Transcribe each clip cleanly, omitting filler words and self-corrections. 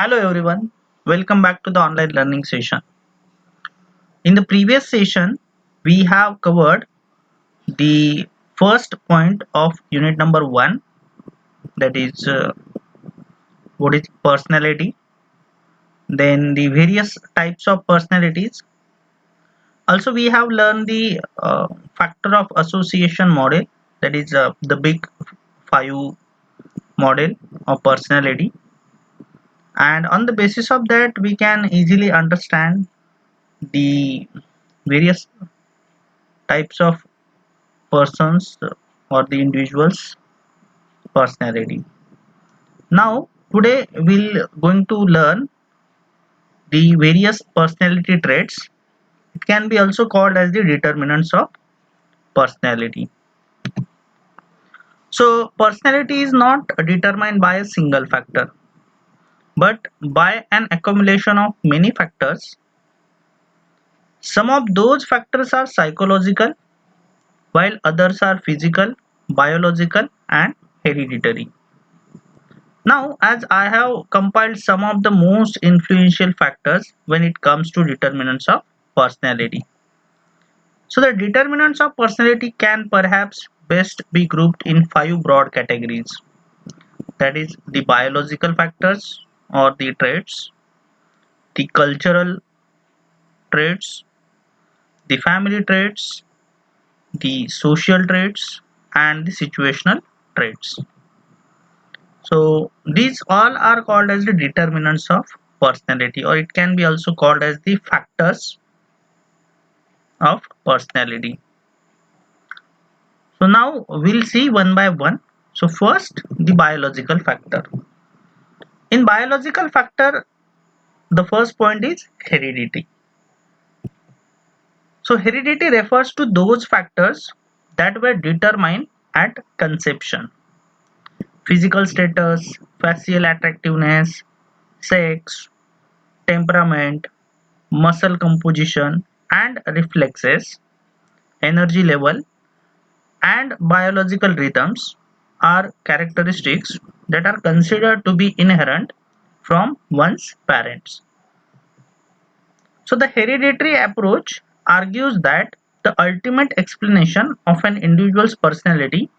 Hello everyone, welcome back to the online learning session. In the previous session, we have covered the first point of unit number 1, that is what is personality, then the various types of personalities. Also, we have learned the factor of association model, that is the big 5 model of personality, and on the basis of that, we can easily understand the various types of persons or the individual's personality. Now today we'll going to learn the various personality traits. It can be also called as the determinants of personality. So personality is not determined by a single factor but by an accumulation of many factors. Some of those factors are psychological while others are physical, biological and hereditary. Now, as I have compiled some of the most influential factors when it comes to determinants of personality. So, the determinants of personality can perhaps best be grouped in 5 broad categories. That is the biological factors or the traits, the cultural traits, the family traits, the social traits, and the situational traits. So these all are called as the determinants of personality, or it can be also called as the factors of personality. So now we'll see one by one. So first, the biological factor. In biological factor, the first point is heredity. So heredity refers to those factors that were determined at conception. Physical status, facial attractiveness, sex, temperament, muscle composition and reflexes, energy level, and biological rhythms are characteristics that are considered to be inherent from one's parents. So, the hereditary approach argues that the ultimate explanation of an individual's personality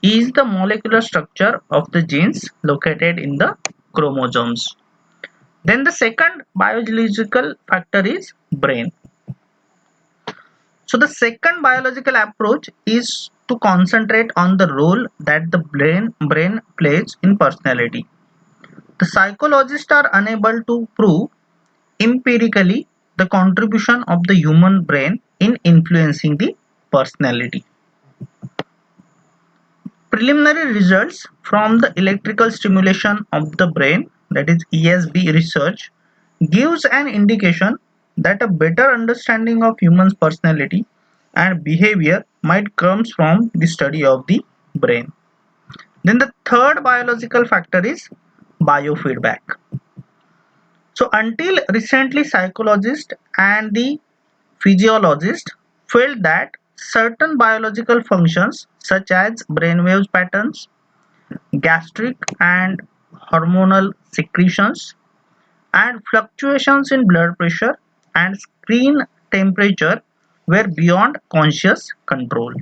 is the molecular structure of the genes located in the chromosomes. Then, the second biological factor is brain. So the second biological approach is to concentrate on the role that the brain plays in personality. The psychologists are unable to prove empirically the contribution of the human brain in influencing the personality. Preliminary results from the electrical stimulation of the brain, that is ESB research, gives an indication that a better understanding of humans' personality and behavior might come from the study of the brain. Then the third biological factor is biofeedback. So until recently, psychologists and the physiologists felt that certain biological functions such as brainwaves patterns, gastric and hormonal secretions, and fluctuations in blood pressure and screen temperature were beyond conscious control.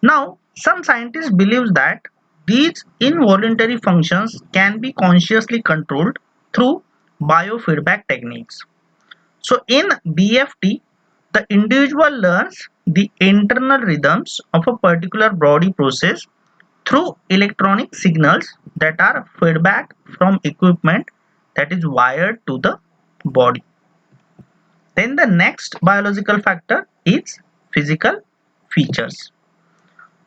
Now, some scientists believe that these involuntary functions can be consciously controlled through biofeedback techniques. So, in BFT, the individual learns the internal rhythms of a particular body process through electronic signals that are feedback from equipment that is wired to the body. Then the next biological factor is physical features.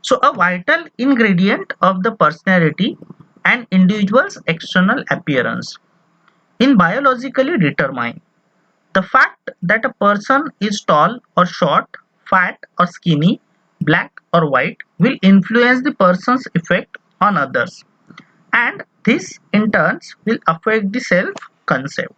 So a vital ingredient of the personality and individual's external appearance in biologically determine the fact that a person is tall or short, fat or skinny, black or white will influence the person's effect on others, and this in turn will affect the self concept.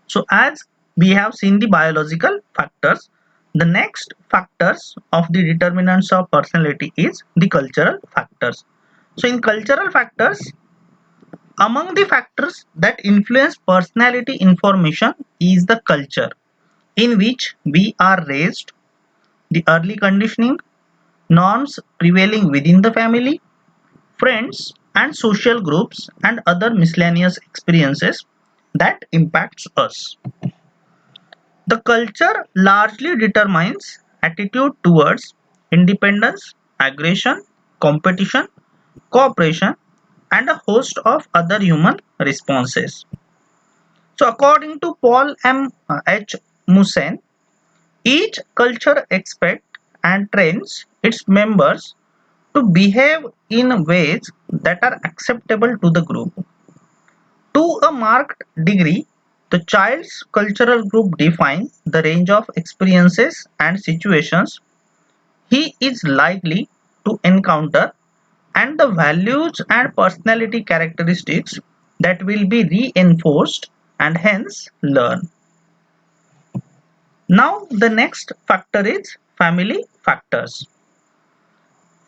So as we have seen the biological factors, the next factors of the determinants of personality is the cultural factors. So in cultural factors, Among the factors that influence personality information is the culture in which we are raised, the early conditioning, norms prevailing within the family, friends and social groups and other miscellaneous experiences that impacts us. The culture largely determines attitude towards independence, aggression, competition, cooperation, and a host of other human responses. So, according to Paul M. H. Musen, each culture expects and trains its members to behave in ways that are acceptable to the group. To a marked degree, the child's cultural group defines the range of experiences and situations he is likely to encounter and the values and personality characteristics that will be reinforced and hence learn. Now the next factor is family factors.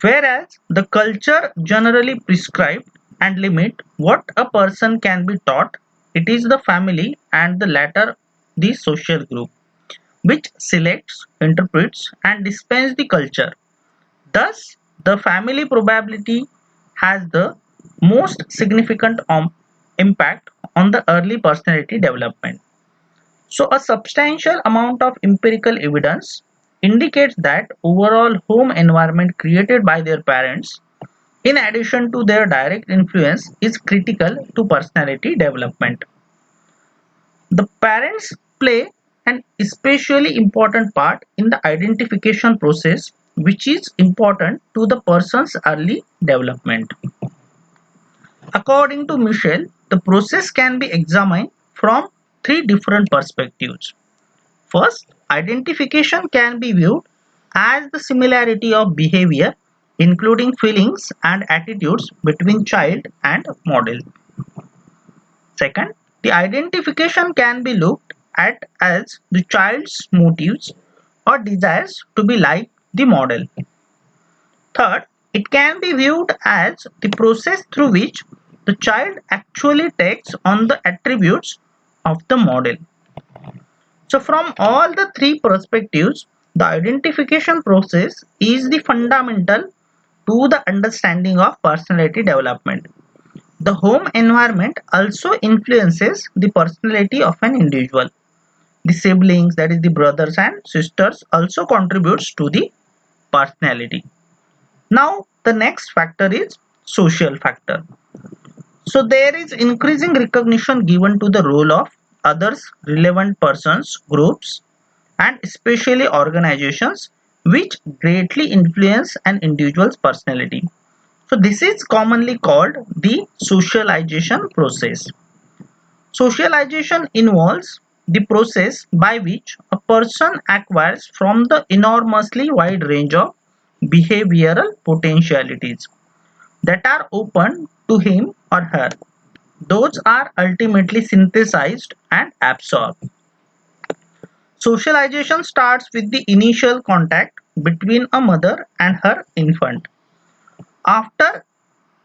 Whereas the culture generally prescribe and limit what a person can be taught, it is the family and the latter the social group which selects, interprets and dispense the culture. Thus, the family probability has the most significant impact on the early personality development. So, a substantial amount of empirical evidence indicates that overall home environment created by their parents, in addition to their direct influence, is critical to personality development. The parents play an especially important part in the identification process, which is important to the person's early development. According to Michel, the process can be examined from three different perspectives. First, identification can be viewed as the similarity of behavior, including feelings and attitudes between child and model. Second, the identification can be looked at as the child's motives or desires to be like the model. Third, it can be viewed as the process through which the child actually takes on the attributes of the model. So, from all the three perspectives, the identification process is the fundamental to the understanding of personality development. The home environment also influences the personality of an individual. The siblings, that is the brothers and sisters, also contributes to the personality. Now, the next factor is social factor. So there is increasing recognition given to the role of others, relevant persons, groups, and especially organizations which greatly influence an individual's personality. So this is commonly called the socialization process. Socialization involves the process by which a person acquires from the enormously wide range of behavioral potentialities that are open to him or her. Those are ultimately synthesized and absorbed. Socialization starts with the initial contact between a mother and her infant. After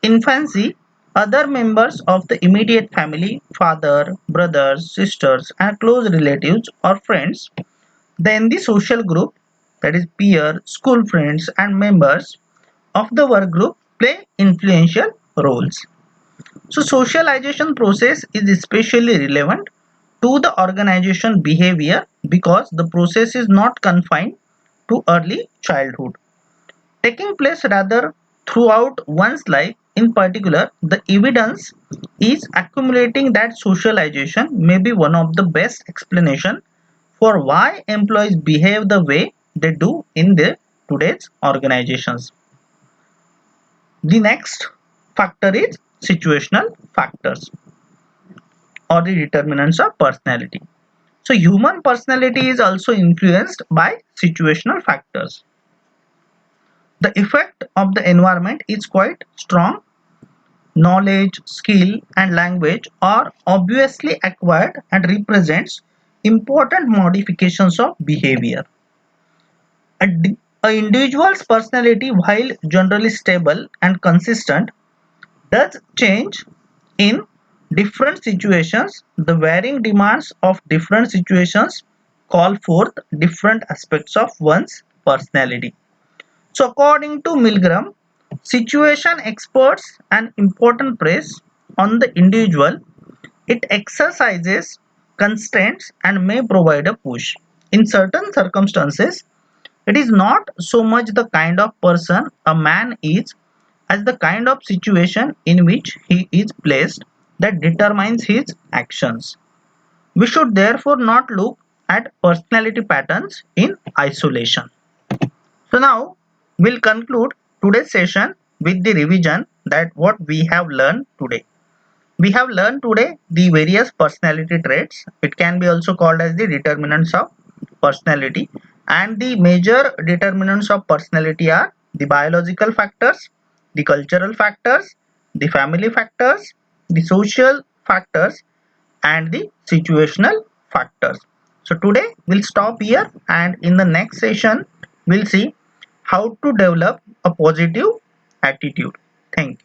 infancy, other members of the immediate family, father, brothers, sisters, and close relatives or friends, then the social group, that is peer, school friends, and members of the work group play influential roles. So socialization process is especially relevant to the organization behavior because the process is not confined to early childhood. Taking place rather throughout one's life, in particular, the evidence is accumulating that socialization may be one of the best explanation for why employees behave the way they do in their today's organizations. The next factor is situational factors or the determinants of personality. So human personality is also influenced by situational factors. The effect of the environment is quite strong. Knowledge, skill and language are obviously acquired and represents important modifications of behavior. A individual's personality, while generally stable and consistent, does change in Different situations, the varying demands of different situations call forth different aspects of one's personality. So according to Milgram, situation experts an important press on the individual. It exercises constraints and may provide a push. In certain circumstances, it is not so much the kind of person a man is as the kind of situation in which he is placed that determines his actions. We should therefore not look at personality patterns in isolation. So now we'll conclude today's session with the revision that what we have learned today. We have learned today the various personality traits. It can be also called as the determinants of personality. And the major determinants of personality are the biological factors, the cultural factors, the family factors, the social factors, and the situational factors. So today we'll stop here, and in the next session we'll see how to develop a positive attitude. Thank you.